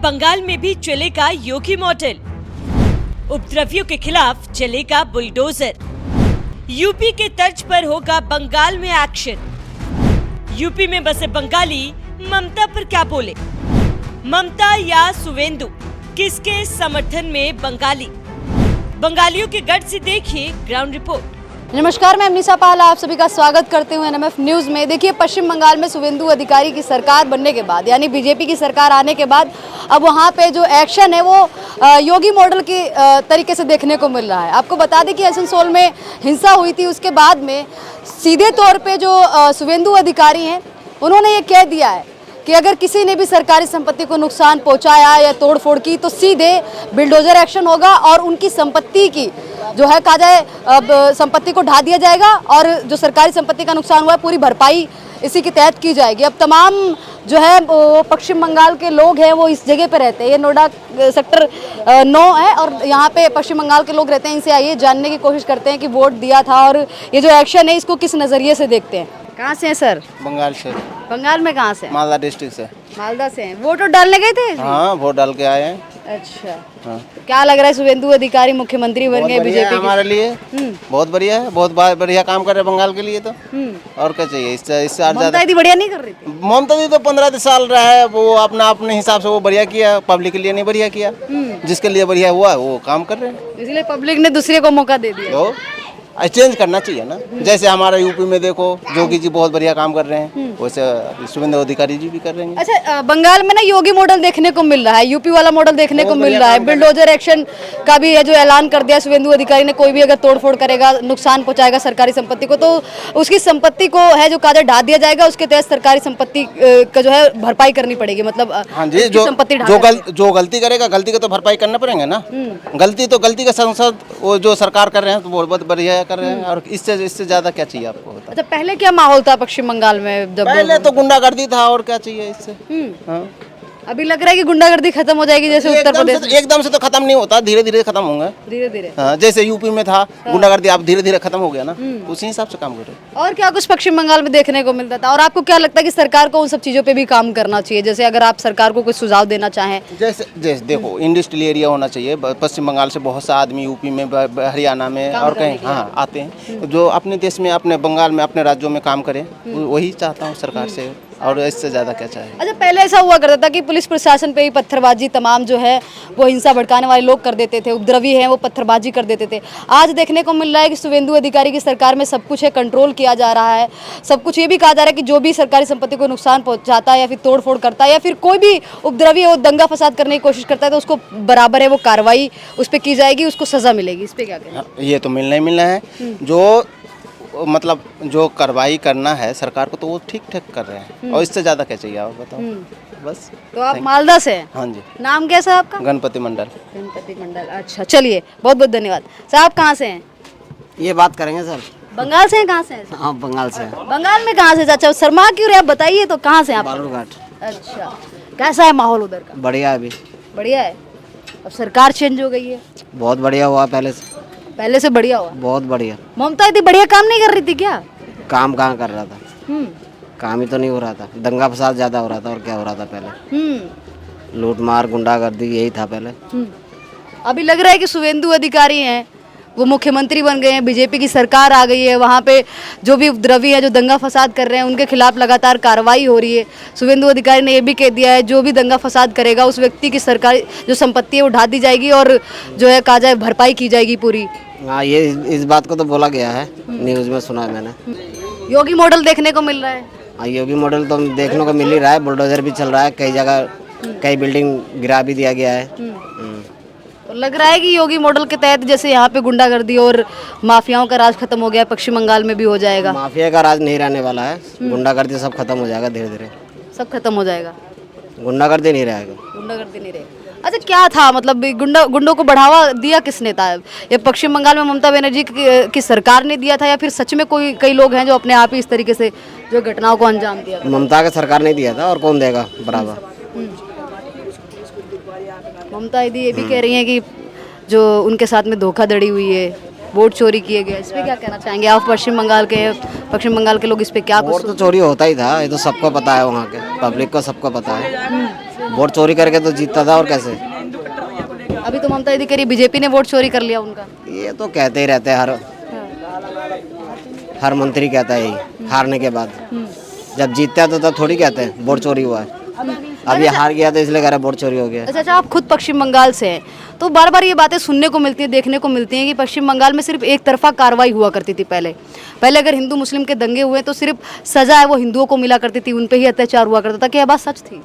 बंगाल में भी चलेगा योगी मॉडल। उपद्रवियों के खिलाफ चलेगा बुलडोजर। यूपी के तर्ज पर होगा बंगाल में एक्शन। यूपी में बसे बंगाली ममता पर क्या बोले? ममता या सुवेंदु, किसके समर्थन में बंगाली? बंगालियों के गढ़ से देखिए ग्राउंड रिपोर्ट। नमस्कार, मैं अमनीसा पाल आप सभी का स्वागत करते हुए एनएमएफ न्यूज़ में। देखिए, पश्चिम बंगाल में सुवेंदु अधिकारी की सरकार बनने के बाद, यानी बीजेपी की सरकार आने के बाद, अब वहाँ पे जो एक्शन है वो योगी मॉडल के तरीके से देखने को मिल रहा है। आपको बता दें कि आसनसोल में हिंसा हुई थी, उसके बाद में सीधे तौर पे जो सुवेंदु अधिकारी हैं उन्होंने ये कह दिया है कि अगर किसी ने भी सरकारी संपत्ति को नुकसान पहुंचाया या तोड़फोड़ की तो सीधे बिल्डोजर एक्शन होगा और उनकी संपत्ति की जो है कहा जाए अब संपत्ति को ढा दिया जाएगा और जो सरकारी संपत्ति का नुकसान हुआ है पूरी भरपाई इसी के तहत की जाएगी। अब तमाम जो है वो पश्चिम बंगाल के लोग हैं वो इस जगह पे रहते हैं। ये नोएडा सेक्टर 9 है और यहाँ पे पश्चिम बंगाल के लोग रहते हैं। इनसे आइए जानने की कोशिश करते हैं कि वोट दिया था और ये जो एक्शन है इसको किस नज़रिए से देखते हैं। कहाँ से हैं सर? बंगाल से। बंगाल में कहाँ से? मालदा डिस्ट्रिक्ट से। मालदा से हैं। वोट डालने गए थे? हाँ, वोट डाल के आए हैं। अच्छा, हाँ। क्या लग रहा है, सुवेंदु अधिकारी मुख्यमंत्री बन गए बीजेपी हमारे लिए बहुत बढ़िया है, बहुत बढ़िया काम कर रहे हैं बंगाल के लिए। तो और क्या चाहिए इससे ज्यादा? बढ़िया नहीं कर रही थी ममता दी तो 15 साल रहा है, वो अपने हिसाब से वो बढ़िया किया, पब्लिक के लिए नहीं बढ़िया किया। जिसके लिए बढ़िया हुआ वो काम कर रहे हैं, इसलिए पब्लिक ने दूसरे को मौका दे दिया। तो चेंज करना चाहिए ना। जैसे हमारा यूपी में देखो जोगी जी बहुत बढ़िया काम कर रहे हैं, वैसे सुवेंदु अधिकारी जी भी कर रहे हैं। अच्छा, बंगाल में ना योगी मॉडल देखने को मिल रहा है, यूपी वाला मॉडल देखने को मिल रहा है। बिल्डोजर एक्शन का भी है जो ऐलान कर दिया सुवेंदु अधिकारी ने। कोई भी अगर तोड़फोड़ करेगा, नुकसान पहुंचाएगा सरकारी संपत्ति को, तो उसकी संपत्ति को है जो कायदा ढा दिया जाएगा। उसके तहत सरकारी संपत्ति का जो है भरपाई करनी पड़ेगी। मतलब हाँ जी, जो गलती करेगा गलती का तो भरपाई करना पड़ेगा ना। गलती का संसद वो जो सरकार कर रहे हैं तो बहुत बढ़िया कर रहे हैं, और इससे ज्यादा क्या चाहिए आपको? अच्छा, पहले क्या माहौल था पश्चिम बंगाल में? जब पहले तो गुंडागर्दी था, और क्या चाहिए इससे? हाँ। अभी लग रहा है कि गुंडागर्दी खत्म हो जाएगी जैसे उत्तर प्रदेश। एकदम से तो खत्म नहीं होता, धीरे धीरे खत्म होंगे। धीरे धीरे, हाँ, जैसे यूपी में था गुंडागर्दी, आप धीरे धीरे खत्म हो गया ना, उसी हिसाब से काम करें। और क्या कुछ पश्चिम बंगाल में देखने को मिलता था? और आपको क्या लगता है कि सरकार को उन सब चीजों पे भी काम करना चाहिए? जैसे अगर आप सरकार को कुछ सुझाव देना चाहें। जैसे देखो, इंडस्ट्रियल एरिया होना चाहिए। पश्चिम बंगाल से बहुत सा आदमी यूपी में, हरियाणा में और कहीं हाँ आते हैं, जो अपने देश में, अपने बंगाल में, अपने राज्यों में काम करें। वही चाहता हूँ सरकार से, और इससे ज़्यादा क्या चाहिए? अच्छा, पहले ऐसा हुआ करता था कि पुलिस प्रशासन पे ही पत्थरबाजी तमाम जो है वो हिंसा भड़काने वाले लोग कर देते थे, उपद्रवी हैं वो पत्थरबाजी कर देते थे। आज देखने को मिल रहा है कि सुवेंदु अधिकारी की सरकार में सब कुछ है, कंट्रोल किया जा रहा है। सब कुछ ये भी कहा जा रहा है कि जो भी सरकारी संपत्ति को नुकसान पहुंचाता है या फिर तोड़फोड़ करता है या फिर कोई भी उपद्रवी है वो दंगा फसाद करने की कोशिश करता है तो उसको बराबर है वो कार्रवाई उस पर की जाएगी, उसको सजा मिलेगी। इस पर क्या कहें? ये तो मिलना ही मिलना है। जो मतलब जो कार्रवाई करना है सरकार को तो वो ठीक ठाक कर रहे हैं, और इससे ज्यादा क्या चाहिए आप बताओ? बस। तो आप मालदा से हैं? हाँ जी। नाम कैसा है आपका? गणपति मंडल। गणपति मंडल, अच्छा, चलिए, बहुत बहुत धन्यवाद। सर, आप कहाँ से हैं? ये बात करेंगे सर। बंगाल से हैं? कहाँ से हैं? हाँ, बंगाल से। बंगाल में कहाँ से? चाचा शर्मा क्यों रहे आप? बताइए तो, कहाँ से आप? बालूरघाट। अच्छा, कैसा है माहौल उधर का? बढ़िया है अभी। बढ़िया है। अब सरकार चेंज हो गई है, बहुत बढ़िया हुआ। पहले से बढ़िया हुआ। बहुत बढ़िया। ममता इतनी बढ़िया काम नहीं कर रही थी क्या? काम कहाँ कर रहा था? काम ही तो नहीं हो रहा था, दंगा फसाद ज्यादा हो रहा था। और क्या हो रहा था पहले? लूट मार, गुंडागर्दी, यही था पहले। अभी लग रहा है कि सुवेंदु अधिकारी हैं वो मुख्यमंत्री बन गए हैं, बीजेपी की सरकार आ गई है, वहाँ पे जो भी उपद्रवी है जो दंगा फसाद कर रहे हैं उनके खिलाफ लगातार कार्रवाई हो रही है। सुवेंदु अधिकारी ने ये भी कह दिया है जो भी दंगा फसाद करेगा उस व्यक्ति की सरकारी जो संपत्ति है वो ढा दी जाएगी और जो है कहा जाए भरपाई की जाएगी पूरी। हाँ, ये इस बात को तो बोला गया है, न्यूज में सुना है मैंने। योगी मॉडल देखने को मिल रहा है। हाँ, योगी मॉडल तो देखने को मिल ही रहा है। बुलडोजर भी चल रहा है, कई जगह कई बिल्डिंग गिरा भी दिया गया है। तो लग रहा है कि योगी मॉडल के तहत जैसे यहाँ पे गुंडागर्दी और माफियाओं का राज खत्म हो गया, पश्चिम बंगाल में भी हो जाएगा। माफिया का राज नहीं रहने वाला है, गुंडागर्दी सब खत्म हो जाएगा धीरे धीरे। सब खत्म हो जाएगा, गुंडागर्दी नहीं रहेगा। गुंडागर्दी नहीं रहेगी। अच्छा, क्या था मतलब गुंडों को बढ़ावा दिया किसने था? ये पश्चिम बंगाल में ममता बनर्जी की सरकार ने दिया था या फिर सच में कई लोग हैं जो अपने आप ही इस तरीके से जो घटनाओं को अंजाम दिया? ममता की सरकार ने दिया था, और कौन देगा बराबर? ममता दीदी ये भी कह रही हैं कि जो उनके साथ में धोखाधड़ी हुई है, वोट चोरी किए गए, इस पे क्या कहना चाहेंगे आप? पश्चिम बंगाल के लोग इस पे क्या? वोट तो चोरी होता ही था, ये तो सबको पता है, वहाँ के पब्लिक को सबको पता है। वोट चोरी करके तो जीतता था और कैसे। अभी तो ममता दीदी कह रही बीजेपी ने वोट चोरी कर लिया उनका। ये तो कहते ही रहते हैं, हर मंत्री कहता है यही हारने के बाद। जब जीतता है तो तब थोड़ी कहते हैं वोट चोरी हुआ है। अब ये हार गया तो इसलिए कह रहा है वोट चोरी हो गया। अच्छा, आप खुद पश्चिम बंगाल से हैं, तो बार बार ये बातें सुनने को मिलती हैं, देखने को मिलती हैं कि पश्चिम बंगाल में सिर्फ एक तरफा कार्रवाई हुआ करती थी। पहले अगर हिंदू मुस्लिम के दंगे हुए तो सिर्फ सजा है वो हिंदुओं को मिला करती थी, उन पे ही अत्याचार हुआ करता था। क्या यह बात सच थी?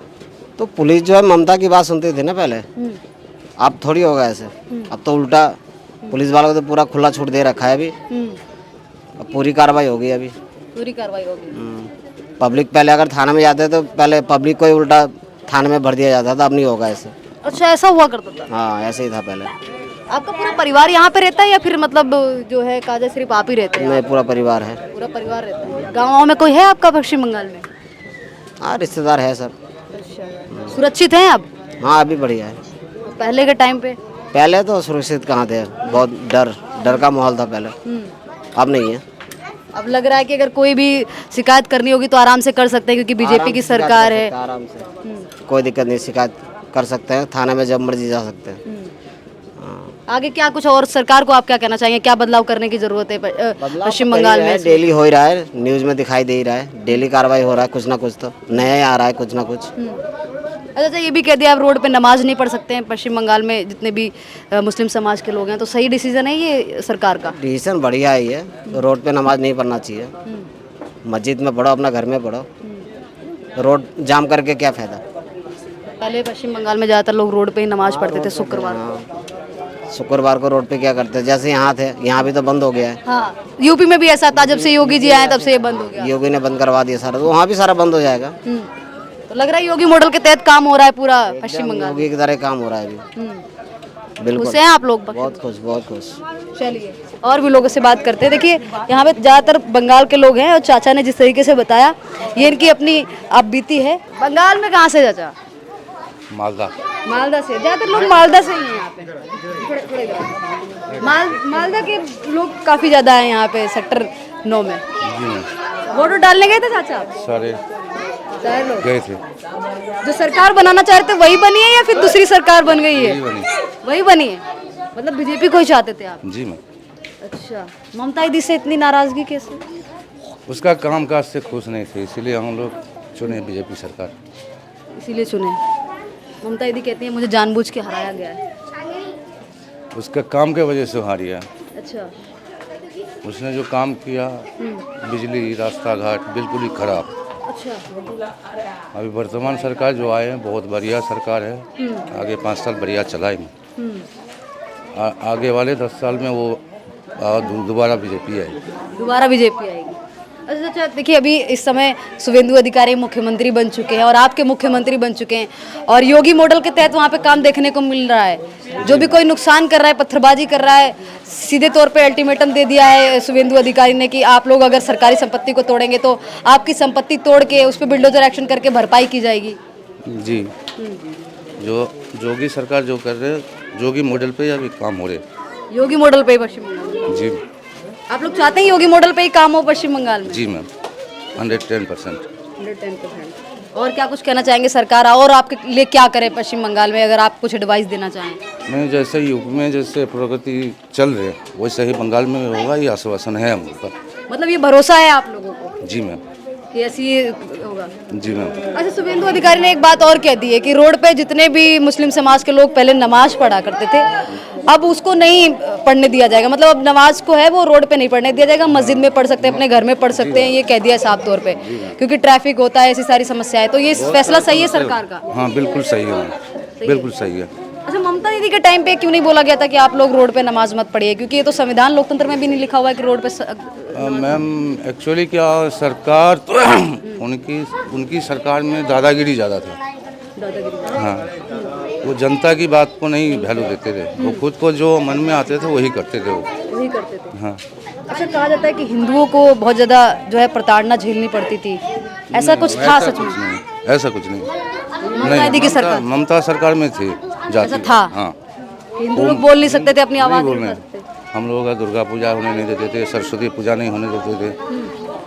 तो पुलिस जो है ममता की बात सुनती थी ना पहले, अब थोड़ी होगा ऐसे। अब तो उल्टा पुलिस वालों को तो पूरा खुला छूट दे रखा है अभी। अब पूरी कार्रवाई होगी अभी। पूरी कार्रवाई होगी। पब्लिक पहले अगर थाने में जाते तो पहले पब्लिक को ही उल्टा थाने में भर दिया जाता था, अब नहीं होगा ऐसे। अच्छा, ऐसा हुआ करता था? हाँ, ऐसे ही था पहले। आपका पूरा परिवार यहाँ पे रहता है या फिर मतलब जो है काजा सिर्फ आप ही रहते हैं? नहीं, पूरा परिवार है। पूरा परिवार रहता है। गाँव में कोई है आपका पश्चिम बंगाल में? हाँ, रिश्तेदार है सब। अच्छा, सुरक्षित हैं आप? हाँ, अभी बढ़िया है। पहले के टाइम पे? पहले तो सुरक्षित कहाँ थे, बहुत डर का माहौल था पहले। अब नहीं है। अब लग रहा है कि अगर कोई भी शिकायत करनी होगी तो आराम से कर सकते हैं, क्योंकि बीजेपी की सरकार है। आराम से कोई दिक्कत नहीं, शिकायत कर सकते हैं, थाने में जब मर्जी जा सकते हैं। आगे क्या कुछ और सरकार को आप क्या कहना चाहेंगे, क्या बदलाव करने की जरूरत है पश्चिम बंगाल में? डेली हो ही रहा है, न्यूज में दिखाई दे ही रहा है, डेली कार्रवाई हो रहा है, कुछ ना कुछ तो नया आ रहा है, कुछ ना कुछ। अच्छा, ये भी कह दिया आप रोड पे नमाज नहीं पढ़ सकते हैं पश्चिम बंगाल में जितने भी मुस्लिम समाज के लोग हैं, तो सही डिसीजन है ये सरकार का? डिसीजन बढ़िया ही है, रोड पे नमाज नहीं पढ़ना चाहिए। मस्जिद में पढ़ो, अपना घर में पढ़ो, रोड जाम करके क्या फायदा। पहले पश्चिम बंगाल में ज़्यादातर लोग रोड पे ही नमाज पढ़ते थे शुक्रवार। शुक्रवार को रोड पे क्या करते हैं, जैसे यहाँ थे, यहाँ भी तो बंद हो गया है। हाँ, यूपी में भी ऐसा था, जब से योगी जी आए तब से ये बंद हो गया। योगी ने बंद करवा दिया सारा, तो वहाँ भी सारा बंद हो जाएगा। तो लग रहा है योगी मॉडल के तहत काम हो रहा है पूरा पश्चिम बंगाल। योगी की तरह काम हो रहा है अभी। बिल्कुल खुश हैं आप लोग? बहुत खुश, बहुत खुश। चलिए और भी लोगों से बात करते हैं। देखिए यहाँ पे ज़्यादातर बंगाल के लोग हैं और चाचा ने जिस तरीके से बताया ये इनकी अपनी आप बीती है। बंगाल में कहाँ से चाचा? मालदा। मालदा से? ज़्यादातर लोग मालदा से ही हैं यहाँ पे। मालदा के लोग काफ़ी ज़्यादा हैं यहाँ पे सेक्टर 9 में। वोट डालने गए थे चाचा? सारे लोग गए थे। जो सरकार बनाना चाह रहे थे वही बनी है या फिर दूसरी सरकार बन गई है? वही बनी है। मतलब बीजेपी को ही चाहते थे आप? जी मैम। अच्छा, ममता दीदी से इतनी नाराजगी कैसे? उसका काम काज से खुश नहीं थे, इसीलिए हम लोग चुने बीजेपी सरकार। इसीलिए चुने? ममता दीदी कहती है मुझे जानबूझ के हराया गया है। उसका काम के वजह से हारी है। अच्छा, उसने जो काम किया, बिजली, रास्ता घाट बिल्कुल ही खराब। अच्छा। अभी वर्तमान सरकार जो आए हैं बहुत बढ़िया सरकार है। आगे 5 साल बढ़िया चलाएंगे। आगे वाले 10 साल में वो दोबारा बीजेपी आएगी। दोबारा बीजेपी आएगी? अच्छा, देखिए अभी इस समय शुभेंदु अधिकारी मुख्यमंत्री बन चुके हैं और आपके मुख्यमंत्री बन चुके हैं और योगी मॉडल के तहत वहाँ पे काम देखने को मिल रहा है। जो भी कोई नुकसान कर रहा है, पत्थरबाजी कर रहा है, सीधे तौर पे अल्टीमेटम दे दिया है शुभेंदु अधिकारी ने कि आप लोग अगर सरकारी संपत्ति को तोड़ेंगे तो आपकी संपत्ति तोड़ के उस पर बिल्डोजर एक्शन करके भरपाई की जाएगी। जी, जो योगी सरकार जो कर रहे, योगी मॉडल पे अभी काम हो रहे। योगी मॉडल पे ही पश्चिम बंगाल में? जी। आप लोग चाहते हैं योगी मॉडल पे ही काम हो पश्चिम बंगाल में? जी मैम, 110%। 110%। और क्या कुछ कहना चाहेंगे सरकार और आपके लिए क्या करे पश्चिम बंगाल में, अगर आप कुछ एडवाइस देना चाहें? नहीं, जैसे यूपी में जैसे प्रगति चल रही है वैसे ही बंगाल में होगा, ये आश्वासन है हम लोग का। मतलब ये भरोसा है आप लोगों को? जी मैम। कि ऐसी होगा? जी मैम। अच्छा, शुभेंदु अधिकारी ने एक बात और कह दी है कि रोड पे जितने भी मुस्लिम समाज के लोग पहले नमाज पढ़ा करते थे अब उसको नहीं पढ़ने दिया जाएगा। मतलब अब नमाज को है वो रोड पे नहीं पढ़ने दिया जाएगा, मस्जिद में पढ़ सकते हैं, अपने घर में पढ़ सकते हैं, ये कह दिया साफ तौर पे, क्योंकि ट्रैफिक होता है, ऐसी सारी समस्याएं। तो ये फैसला सही है सरकार का? हाँ, बिल्कुल सही है, बिल्कुल सही है। अच्छा, ममता दीदी के टाइम पे क्यों नहीं बोला गया था कि आप लोग रोड पे नमाज मत पढ़िए, क्योंकि ये तो संविधान लोकतंत्र में भी नहीं लिखा हुआ है कि रोड पे मैम एक्चुअली क्या सरकार तो उनकी सरकार में दादागिरी ज़्यादा था। हाँ, वो जनता की बात को नहीं वैल्यू देते थे, वो खुद को जो मन में आते थे वही करते थे। वही करते थे? हाँ। अच्छा, कहा जाता है कि हिंदुओं को बहुत ज़्यादा जो है प्रताड़ना झेलनी पड़ती थी, ऐसा कुछ था सच में? ऐसा कुछ नहीं। ममता दीदी की सरकार? ममता सरकार में थी ऐसा था? हाँ। हिंदू लोग बोल नहीं सकते थे, अपनी आवाज़ नहीं उठा सकते? हम लोगों का दुर्गा पूजा होने नहीं देते थे, सरस्वती पूजा नहीं होने देते थे।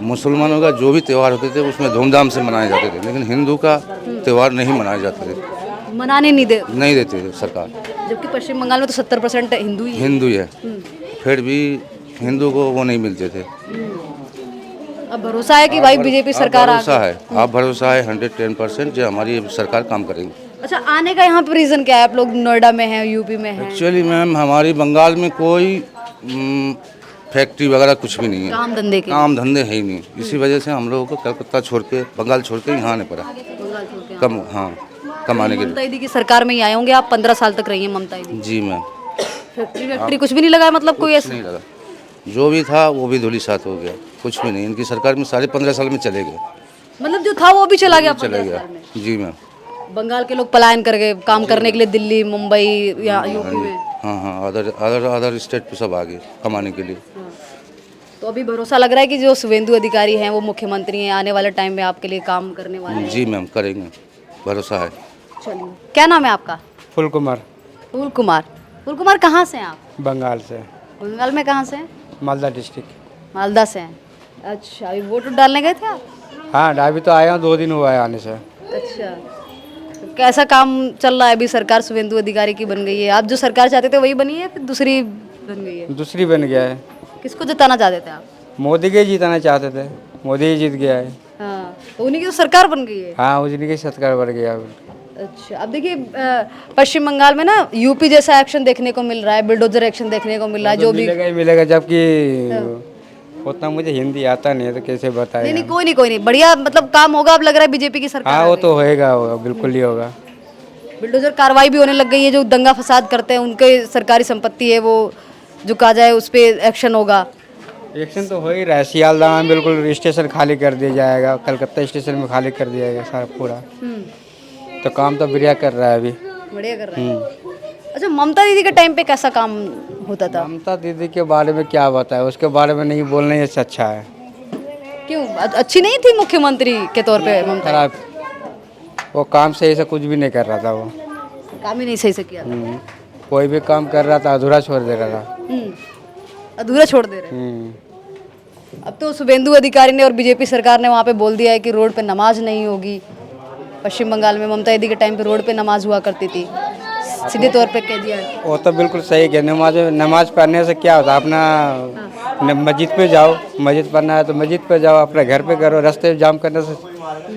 मुसलमानों का जो भी त्यौहार होते थे उसमें धूमधाम से मनाए जाते थे, लेकिन हिंदू का त्यौहार नहीं मनाए जाते थे। मनाने नहीं दे, नहीं देते सरकार। जबकि पश्चिम बंगाल में तो 70% हिंदू ही है। हिंदू ही है, फिर भी हिंदू को वो नहीं मिलते थे। अब भरोसा है कि भाई बीजेपी सरकार आ भरोसा है, आप भरोसा है 110% जो हमारी सरकार काम करेगी। अच्छा, आने का यहाँ पे रीजन क्या है? आप लोग नोएडा में हैं, यूपी में हैं, एक्चुअली मैम हमारी बंगाल में कोई फैक्ट्री वगैरह कुछ भी नहीं है, काम धंधे के काम धंधे है ही नहीं। इसी वजह से हम लोगों को कलकत्ता छोड़ के, बंगाल छोड़ के यहाँ आने पड़ा कम, हाँ, कमाने के ममता दीदी की सरकार में ही आए होंगे आप, 15 साल तक रही हैं ममता दीदी। लिए। जी मैम, फैक्ट्री कुछ भी नहीं लगा है, मतलब कोई ऐसा? नहीं लगा, जो भी था वो भी धूली साथ हो गया, कुछ भी नहीं। इनकी सरकार में साढ़े 15 साल में चले गए, मतलब जो था वो भी चला गया चले 15 गया। साल में। जी मैम, बंगाल के लोग पलायन कर गए काम करने के लिए, दिल्ली, मुंबई या यूपी में। हाँ हाँ, अदर स्टेट पे सब आ गए कमाने के लिए। तो अभी भरोसा लग रहा है कि जो शुभेंदु अधिकारी हैं वो मुख्यमंत्री हैं, आने वाले टाइम में आपके लिए काम करने वाले हैं। जी मैम, करेंगे, भरोसा है। चलिए, क्या नाम है आपका? फुल कुमार, फूल कुमार। फूल कुमार कहाँ से हैं आप? बंगाल से, बंगाल में कहाँ से हैं? मालदा डिस्ट्रिक्ट। मालदा से हैं। अच्छा, अभी वोट डालने गए थे आप? हाँ, अभी तो आया हूँ, 2 दिन हुआ है आने से। अच्छा, तो कैसा काम चल रहा है? अभी सरकार शुभेंदु अधिकारी की बन गई है, आप जो सरकार चाहते थे वही बनी है, फिर दूसरी बन गई है? दूसरी बन गया है, किसको जिताना चाहते थे आप? मोदी के जीतना चाहते थे, मोदी ही जीत गया है। हाँ, तो उन्हीं की तो सरकार बन गई है। हाँ, उन्हीं की सरकार बढ़ गया। अच्छा, अब देखिए पश्चिम बंगाल में ना यूपी जैसा एक्शन देखने को मिल रहा है, बुलडोजर एक्शन देखने को मिल रहा है, जो भी मिलेगा ही मिलेगा, जबकि उतना मुझे हिंदी आता नहीं है तो कैसे बताए। नहीं, कोई नहीं, बढ़िया मतलब काम होगा। अब लग रहा है बीजेपी की सरकार हाँ, आ वो गई। तो होगा, बिल्कुल ही होगा। बुलडोजर कार्रवाई भी होने लग गई है, जो दंगा फसाद करते हैं उनके सरकारी संपत्ति है वो जो कहा जाए उस पर एक्शन होगा। एक्शन तो हो ही रहा है, सियालदह में बिल्कुल स्टेशन खाली कर दिया जाएगा, कलकत्ता स्टेशन में खाली कर दिया जाएगा सारा पूरा। तो काम तो बढ़िया कर रहा है अभी, बढ़िया कर रहा है। अच्छा, ममता दीदी के टाइम पे कैसा काम होता था? ममता दीदी के बारे में क्या बताए, उसके बारे में नहीं बोलना ही अच्छा है। क्यों, अच्छी नहीं थी मुख्यमंत्री के तौर पे ममता? खराब, वो काम सही से कुछ भी नहीं कर रहा था वो। काम ही नहीं सही से किया था। कोई भी काम कर रहा था अधूरा छोड़ दे रहा था। अधूरा छोड़ दे रहे। अब तो शुभेंदु अधिकारी ने और बीजेपी सरकार ने वहाँ पे बोल दिया है कि रोड पे नमाज नहीं होगी। पश्चिम बंगाल में ममता दीदी के टाइम पे रोड पे नमाज हुआ करती थी, सीधे तौर पे कह दिया है। वो तो बिल्कुल सही है, नमाज पढ़ने से क्या होता है, अपना मस्जिद पे जाओ, मस्जिद पढ़ना है तो मस्जिद पे जाओ, अपने घर पे करो। रास्ते जाम करने से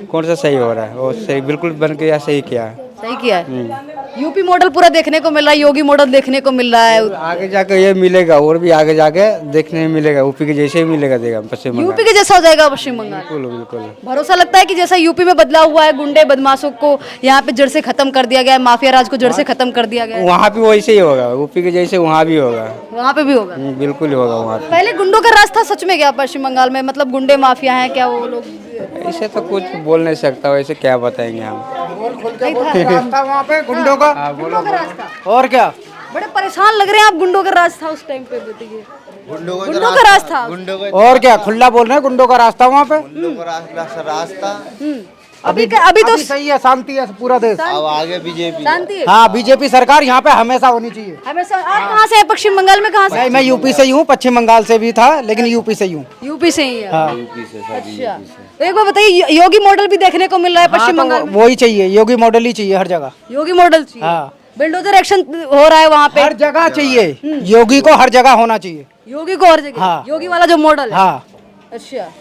कौन सा सही हो रहा है? वो सही बिल्कुल बन के या सही किया है, सही किया है। यूपी मॉडल पूरा देखने को मिल रहा है, योगी मॉडल देखने को मिल रहा है। आगे जाके ये मिलेगा और भी आगे जाके देखने में मिलेगा, यूपी के जैसे ही मिलेगा देगा पश्चिम बंगाल। यूपी के जैसा हो जाएगा पश्चिम बंगाल। बिल्कुल बिल्कुल। भरोसा लगता है कि जैसा यूपी में बदलाव हुआ है, गुंडे बदमाशों को यहाँ पे जड़ से खत्म कर दिया गया है, माफिया राज को जड़ से खत्म कर दिया गया है। वहाँ भी वैसे ही होगा, यूपी के जैसे वहाँ भी होगा, वहाँ पे भी होगा, बिल्कुल ही होगा वहाँ पे। पहले गुंडों का राज था सच में क्या पश्चिम बंगाल में? मतलब गुंडे माफिया हैं क्या वो लोग? ऐसे तो कुछ बोल नहीं सकता, वैसे क्या बताएंगे हम। रास्ता वहाँ पे गुंडों का, गुंडों का राज था। और क्या बड़े परेशान लग रहे हैं आप, गुंडों का राज था उस टाइम पे, बताइए। गुंडों का राज था। और क्या, खुला बोल रहे हैं, गुंडों का रास्ता वहाँ पे। रास्ता अभी तो सही है, शांति है पूरा देश। अब आगे बीजेपी। शांति है। हाँ, बीजेपी सरकार यहाँ पे हमेशा होनी चाहिए। हमेशा। आप कहाँ से हैं? पश्चिम बंगाल में कहाँ से? मैं यूपी से ही हूँ, पश्चिम बंगाल से भी था लेकिन यूपी से ही हूँ। यूपी से ही है। हाँ, अच्छा, तो एक बार बताइए, योगी मॉडल भी देखने को मिल रहा है पश्चिम बंगाल में? वही चाहिए, योगी मॉडल ही चाहिए हर जगह। योगी मॉडल चाहिए। हाँ, बुलडोजर एक्शन हो रहा है वहाँ पे। हर जगह चाहिए, योगी को हर जगह होना चाहिए। योगी को हर जगह। हाँ। योगी वाला जो मॉडल है। हाँ, अच्छा,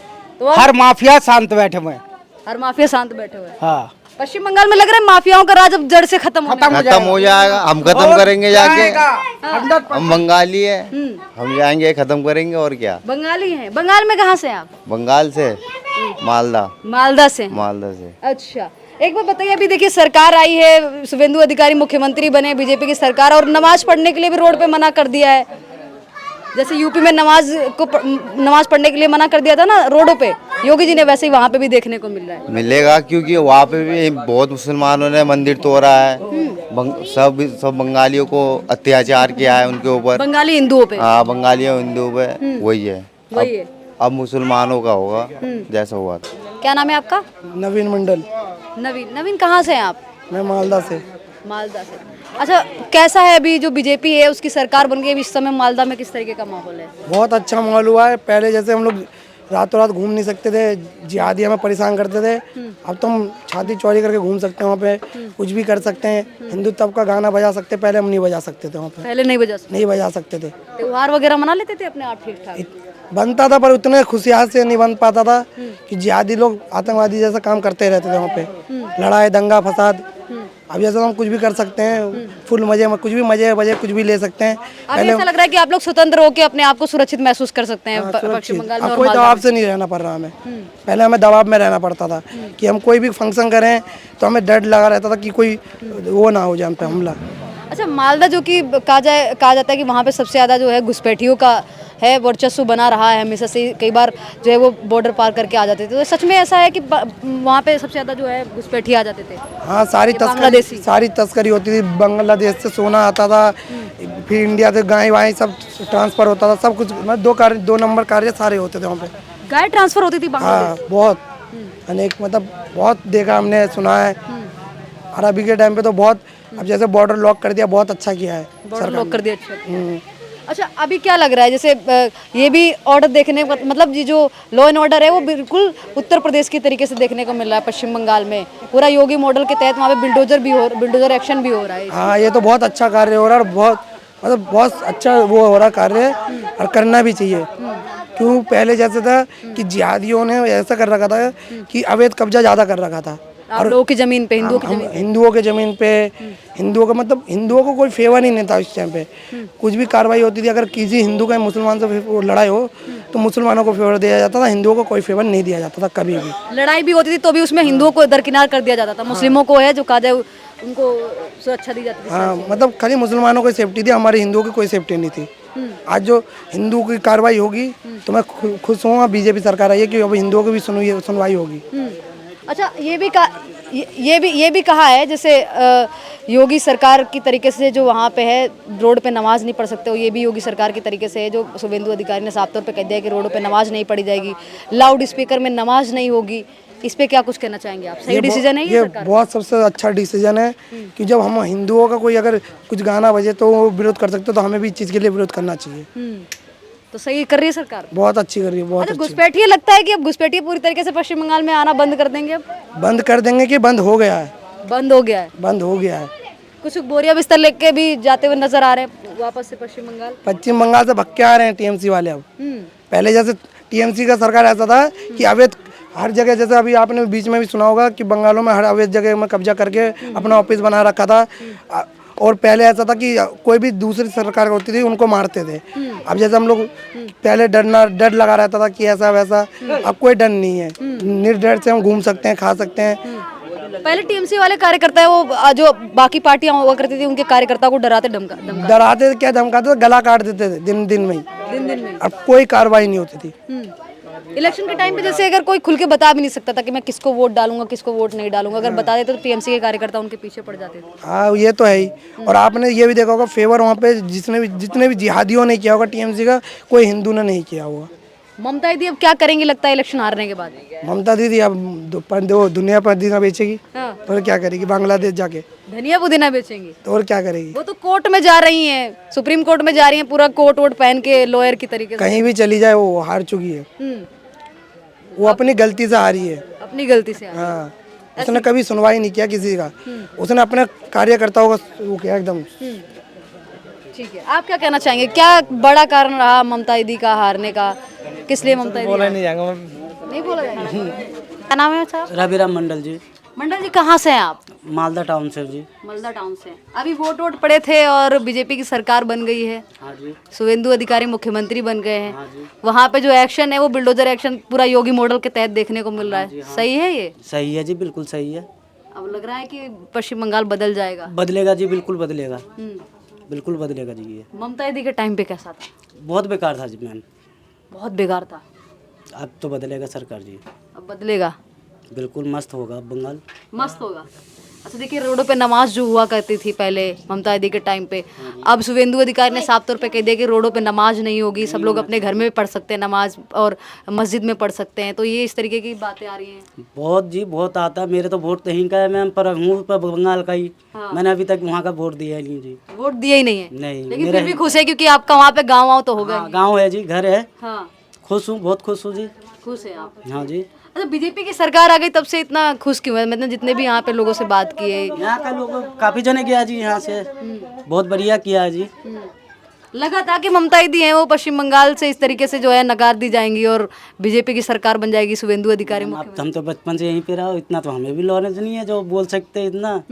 तो अब हर माफिया शांत बैठे हुए हैं। हर माफिया शांत बैठे हुए हैं। हाँ, पश्चिम बंगाल में लग रहा है माफियाओं का राज अब जड़ से खत्म होने खत्म खत्म हो जाएगा, हम खत्म करेंगे जाके। जाएगा। हम बंगाली है, हम जाएंगे खत्म करेंगे और क्या। बंगाली हैं। बंगाल में कहाँ से हैं आप? बंगाल से मालदा, मालदा से। मालदा से। अच्छा, एक बार बताइए, अभी देखिए सरकार आई है, शुभेंदु अधिकारी मुख्यमंत्री बने, बीजेपी की सरकार, और नमाज पढ़ने के लिए भी रोड पे मना कर दिया है। जैसे यूपी में नमाज पढ़ने के लिए मना कर दिया था ना रोडों पे, योगी जी ने वैसे ही वहाँ पे भी देखने को मिल रहा है। मिलेगा, क्योंकि वहाँ पे भी बहुत मुसलमानों ने मंदिर तोड़ा है। सब बंगालियों को अत्याचार किया है उनके ऊपर, बंगाली हिंदुओं पे। हाँ, बंगालियों हिंदुओं पे वही है। वही है। अब मुसलमानों का होगा जैसा हुआ था। क्या नाम है आपका? नवीन मंडल, नवीन कहाँ से हैं आप? मैं मालदा से। मालदा से। अच्छा, कैसा है अभी जो बीजेपी है उसकी सरकार बन गई, इस समय मालदा में किस तरीके का माहौल है? बहुत अच्छा माहौल हुआ है। पहले जैसे हम लोग रातों रात घूम नहीं सकते थे, जिहादी हमें परेशान करते थे। अब तो हम छाती चौड़ी करके घूम सकते हैं, वहाँ पे कुछ भी कर सकते हैं। हिंदुत्व का गाना बजा सकते हैं, पहले हम नहीं बजा सकते थे वहाँ पे, पहले नहीं बजा सकते, नहीं बजा सकते थे। त्योहार वगैरह मना लेते थे अपने आप ठीक ठाक? बनता था पर उतने खुशियाल से नहीं बन पाता था कि जिहादी लोग आतंकवादी जैसा काम करते रहते थे वहाँ पे, लड़ाई दंगा फसाद। अब जैसे हम कुछ भी कर सकते हैं, फुल मजे में कुछ भी मजे वजे कुछ भी ले सकते हैं। अभी ऐसा लग रहा है कि आप लोग स्वतंत्र होकर अपने आप को सुरक्षित महसूस कर सकते हैं पश्चिम बंगाल में अब और कोई मालदा दबाव से नहीं रहना पड़ रहा हमें। पहले हमें दबाव में रहना पड़ता था कि हम कोई भी फंक्शन करें तो हमें डर लगा रहता था कि कोई वो ना हो जाए हम पे हमला। अच्छा, मालदा जो कि कहा जाता है कि वहाँ पे सबसे ज़्यादा जो है घुसपैठियों का है वर्चस्व बना रहा है हमेशा से, कई बार जो है वो बॉर्डर पार करके आ जाते थे। तो सच में ऐसा है कि वहाँ पे सबसे ज़्यादा जो है घुसपैठी आ जाते थे? हाँ, सारी तस्करी होती थी। बांग्लादेश से सोना आता था, फिर इंडिया से गाय वाय सब ट्रांसफर होता था, सब कुछ। मतलब 2 नंबर कार्य सारे होते थे वहाँ पे। गाय ट्रांसफर होती थी बांग्लादेश? हाँ, बहुत अनेक, मतलब बहुत देखा हमने, सुना है। और अभी के टाइम पे तो बहुत, अब जैसे बॉर्डर लॉक कर दिया, बहुत अच्छा किया है बॉर्डर लॉक कर दिया। अच्छा, अभी क्या लग रहा है जैसे ये भी ऑर्डर देखने मतलब ये जो लॉ एंड ऑर्डर है वो बिल्कुल उत्तर प्रदेश की तरीके से देखने को मिल रहा है पश्चिम बंगाल में, पूरा योगी मॉडल के तहत वहाँ पे बिल्डोजर एक्शन भी हो रहा है। हाँ, ये तो बहुत अच्छा कार्य हो रहा है और बहुत मतलब बहुत अच्छा वो हो रहा कार्य है और करना भी चाहिए। क्यों पहले जैसे था कि जिहादियों ने ऐसा कर रखा था कि अवैध कब्जा ज़्यादा कर रखा था और लोगों की जमीन पे, हिंदुओं के जमीन पे, हिंदुओं का मतलब हिंदुओं को कोई फेवर ही नहीं था उस टाइम पे। कुछ भी कार्रवाई होती थी, अगर किसी हिंदू का मुसलमान से लड़ाई हो तो मुसलमानों को फेवर दिया जाता था, हिंदुओं को कोई फेवर नहीं दिया जाता था कभी भी। लड़ाई भी होती थी तो भी उसमें हिंदुओं को दरकिनार कर दिया जाता था। मुस्लिमों को है जो कहा जाए उनको सुरक्षा दी जाती थी। हाँ, मतलब खाली मुसलमानों को सेफ्टी थी, हमारे हिंदुओं की कोई सेफ्टी नहीं थी। आज जो हिंदू की कार्रवाई होगी तो मैं खुश हूँ, बीजेपी सरकार आई है कि अब हिंदुओं की भी सुनवाई होगी। अच्छा, ये भी कहा है जैसे योगी सरकार की तरीके से जो वहाँ पे है रोड पे नमाज नहीं पढ़ सकते हो, ये भी योगी सरकार की तरीके से है जो शुभेंदु अधिकारी ने साफ तौर पे कह दिया कि रोडों पे नमाज नहीं पढ़ी जाएगी, लाउड स्पीकर में नमाज नहीं होगी। इस पे क्या कुछ कहना चाहेंगे आप? सही डिसीजन है ये सरकार? बहुत सबसे अच्छा डिसीजन है कि जब हम हिंदुओं का कोई अगर कुछ गाना बजे तो वो विरोध कर सकते, तो हमें भी इस चीज़ के लिए विरोध करना चाहिए। तो सही कर रही है सरकार, बहुत अच्छी कर रही है, बहुत अच्छी। घुसपैठिए लगता है कि अब घुसपैठिए पूरी तरीके से पश्चिम बंगाल में आना बंद कर देंगे? अब बंद कर देंगे कि बंद हो गया है? बंद हो गया है, बंद हो गया है। कुछ बोरिया बिस्तर लेके भी जाते हुए नजर आ रहे हैं वापस से पश्चिम बंगाल से भग के आ रहे हैं टीएमसी वाले। अब पहले जैसे टीएमसी का सरकार ऐसा था कि अवैध हर जगह, जैसे अभी आपने बीच में भी सुना होगा कि बंगालों में हर अवैध जगह में कब्जा करके अपना ऑफिस बना रखा था। और पहले ऐसा था कि कोई भी दूसरी सरकार होती थी उनको मारते थे। अब जैसे हम लोग पहले डर लगा रहता था कि ऐसा वैसा, अब कोई डर नहीं है, निर्डर से हम घूम सकते हैं, खा सकते हैं। पहले टीएमसी वाले कार्यकर्ता है वो जो बाकी पार्टियां हुआ करती थी उनके कार्यकर्ताओं को डराते डराते क्या धमकाते थे, गला काट देते थे दिन में ही। अब कोई कार्रवाई नहीं होती थी। इलेक्शन के टाइम पे जैसे अगर कोई खुल के बता भी नहीं सकता था कि मैं किसको वोट डालूंगा किसको वोट नहीं डालूंगा, अगर बता देते तो टीएमसी के कार्यकर्ता उनके पीछे पड़ जाते थे। हाँ, ये तो है ही। और आपने ये भी देखा होगा फेवर वहाँ पे जितने भी जिहादियों ने किया होगा टीएमसी का, कोई हिंदू ने नहीं किया होगा। ममता दीदी अब क्या करेंगे लगता है इलेक्शन हारने के बाद? ममता दीदी अब दुनिया पर पुदीना बेचेगी। और क्या करेगी? बांग्लादेश जाके धनिया पुदीना बेचेंगी तो और क्या करेगी? वो तो कोर्ट में जा रही हैं, सुप्रीम कोर्ट में जा रही हैं, पूरा कोट वोट पहन के लॉयर की तरीके से। कहीं भी चली जाए वो हार चुकी है। वो अपनी गलती से हारी है, अपनी गलती से। हाँ, उसने कभी सुनवाई नहीं किया किसी का, उसने अपने कार्यकर्ताओं का वो किया एकदम। ठीक है, आप क्या कहना चाहेंगे, क्या बड़ा कारण रहा ममता दीदी का हारने का? किस लिए ममता दीदी? नहीं बोला जाएगा। क्या नाम है सर? रविराम मंडल जी। मंडल जी, कहाँ से हैं आप? मालदा टाउन से जी। मालदा टाउन से। अभी वोट पड़े थे और बीजेपी की सरकार बन गई है। हाँ जी। शुभेंदु अधिकारी मुख्यमंत्री बन गए हैं। हाँ जी। वहाँ पे जो एक्शन है वो बिल्डोजर एक्शन पूरा योगी मॉडल के तहत देखने को मिल रहा है। हाँ। सही है ये? सही है जी, बिल्कुल सही है। अब लग रहा है कि पश्चिम बंगाल बदल जाएगा। बदलेगा जी, बिल्कुल बदलेगा, बिल्कुल बदलेगा जी। ये ममता दीदी के टाइम पे कैसा था? बहुत बेकार था जी मैम। बहुत बेकार था। अब तो बदलेगा सरकार जी, अब बदलेगा, बिल्कुल मस्त होगा बंगाल, मस्त होगा। अच्छा देखिए, रोडों पे नमाज जो हुआ करती थी पहले ममता दीदी के टाइम पे, अब शुभेंदु अधिकारी ने साफ तौर पे कह दिया कि रोडों पे नमाज नहीं होगी, सब लोग अपने घर में पढ़ सकते हैं नमाज और मस्जिद में पढ़ सकते हैं। तो ये इस तरीके की बातें आ रही हैं। बहुत जी, बहुत आता है। मेरे तो वोट तो यहीं का है मैम, पर हूँ पर बंगाल का ही। मैंने अभी तक वहाँ का वोट दिया ही नहीं जी। वोट दिया ही नहीं है? नहीं, लेकिन फिर भी खुश है क्योंकि आपका वहाँ पे गाँव तो होगा। गाँव है जी, घर है, खुश हूँ, बहुत खुश हूँ जी। खुश है आप? हाँ जी। अच्छा, बीजेपी की सरकार आ गई तब से इतना खुश क्यों है? मतलब जितने भी यहाँ पे लोगों से बात की है, यहाँ का लोग काफ़ी जने गया जी यहाँ से, बहुत बढ़िया किया है जी। लगा था कि ममता दीदी हैं वो पश्चिम बंगाल से इस तरीके से जो है नकार दी जाएंगी और बीजेपी की सरकार बन जाएगी, शुभेंदु अधिकारी मुख्यमंत्री। हम तो बचपन से यहीं पे रहा, इतना तो हमें भी नॉलेज नहीं है जो बोल सकते इतना।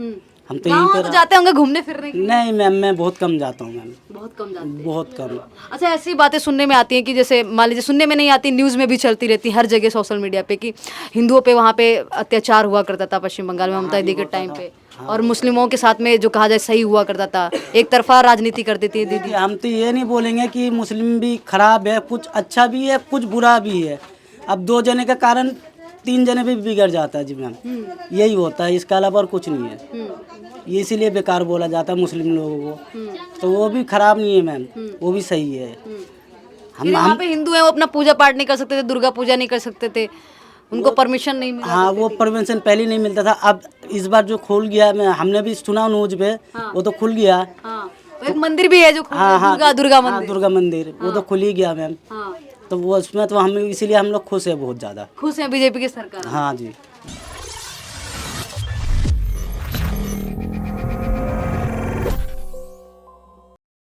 हम तो यहीं गाँव पे तो जाते होंगे घूमने फिरने? नहीं मैम, मैं बहुत कम जाता हूँ मैम, बहुत कम जाते हैं। बहुत कम। अच्छा, ऐसी बातें सुनने में आती हैं कि जैसे मान लीजिए सुनने में नहीं आती, न्यूज़ में भी चलती रहती हर जगह सोशल मीडिया पे कि हिंदुओं पे वहाँ पे अत्याचार हुआ करता था पश्चिम बंगाल में ममता दीदी के टाइम पे, और मुस्लिमों के साथ में जो कहा जाए सही हुआ करता था, एक तरफा राजनीति कर देती है दीदी। हम तो ये नहीं बोलेंगे कि मुस्लिम भी खराब है, कुछ अच्छा भी है, कुछ बुरा भी है। अब 2 जने का कारण 3 जने भी बिगड़ जाता है जी मैम, यही होता है, इसके अलावा और कुछ नहीं है। ये इसीलिए बेकार बोला जाता है मुस्लिम लोगों को, तो वो भी खराब नहीं है मैम, वो भी सही है। हम वहाँ पे हिंदू हैं, वो अपना पूजा पाठ नहीं कर सकते थे, दुर्गा पूजा नहीं कर सकते थे, उनको परमिशन नहीं मिला। हाँ, वो परमिशन पहले नहीं मिलता था, अब इस बार जो खुल गया, मैं हमने भी सुना न्यूज पे, वो तो खुल गया। हाँ, एक मंदिर भी है जो दुर्गा मंदिर। दुर्गा मंदिर वो तो खुल ही गया मैम। तो वो उसमें तो हम इसीलिए हम लोग खुश है, बहुत ज़्यादा खुश हैं बीजेपी की सरकार। हाँ जी।